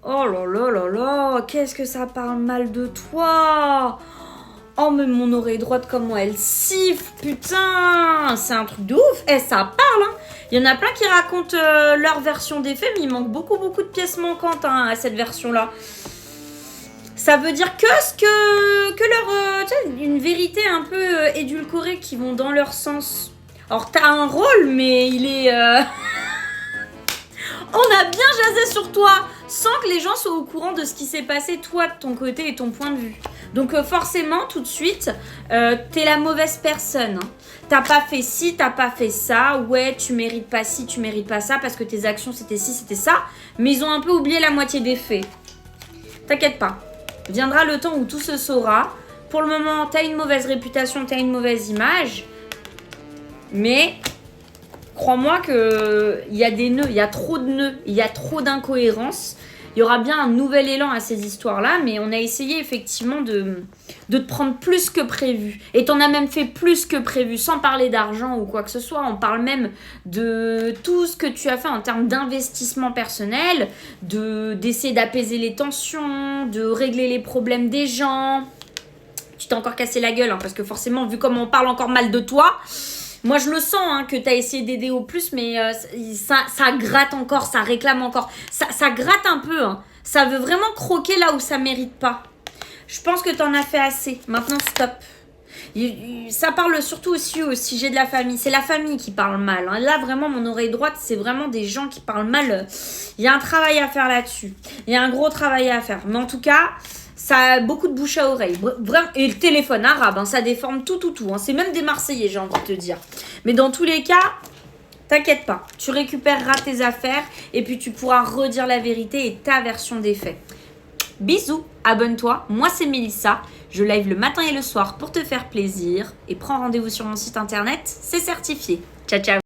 Oh là là là là, qu'est-ce que ça parle mal de toi? Oh, mais mon oreille droite, comment elle siffle, putain! C'est un truc de ouf! Eh, ça parle, hein! Il y en a plein qui racontent leur version des faits, mais il manque beaucoup de pièces manquantes hein, à cette version-là. Ça veut dire que leur... tu sais, une vérité un peu édulcorée qui vont dans leur sens. Alors, t'as un rôle, mais il est... On a bien jasé sur toi, sans que les gens soient au courant de ce qui s'est passé, toi, de ton côté et ton point de vue. Donc forcément, tout de suite, t'es la mauvaise personne. Hein. T'as pas fait ci, t'as pas fait ça. Ouais, tu mérites pas ci, tu mérites pas ça, parce que tes actions, c'était ci, c'était ça. Mais ils ont un peu oublié la moitié des faits. T'inquiète pas. Viendra le temps où tout se saura. Pour le moment, t'as une mauvaise réputation, t'as une mauvaise image. Mais... crois-moi qu'il y a des nœuds, il y a trop de nœuds, il y a trop d'incohérences. Il y aura bien un nouvel élan à ces histoires-là, mais on a essayé effectivement de te prendre plus que prévu. Et t'en as même fait plus que prévu, sans parler d'argent ou quoi que ce soit. On parle même de tout ce que tu as fait en termes d'investissement personnel, d'essayer d'apaiser les tensions, de régler les problèmes des gens. Tu t'es encore cassé la gueule, hein, parce que forcément, vu comme on parle encore mal de toi... moi, je le sens hein, que tu as essayé d'aider au plus, mais ça gratte encore, ça réclame encore. Ça gratte un peu. Hein. Ça veut vraiment croquer là où ça mérite pas. Je pense que tu en as fait assez. Maintenant, stop. Ça parle surtout aussi au sujet de la famille. C'est la famille qui parle mal. Hein. Là, vraiment, mon oreille droite, c'est vraiment des gens qui parlent mal. Il y a un travail à faire là-dessus. Il y a un gros travail à faire. Mais en tout cas... ça a beaucoup de bouche à oreille. Vraiment. Et le téléphone arabe, hein, ça déforme tout. Hein. C'est même des Marseillais, j'ai envie de te dire. Mais dans tous les cas, t'inquiète pas. Tu récupéreras tes affaires et puis tu pourras redire la vérité et ta version des faits. Bisous, abonne-toi. Moi, c'est Mélissa. Je live le matin et le soir pour te faire plaisir. Et prends rendez-vous sur mon site internet, c'est certifié. Ciao, ciao.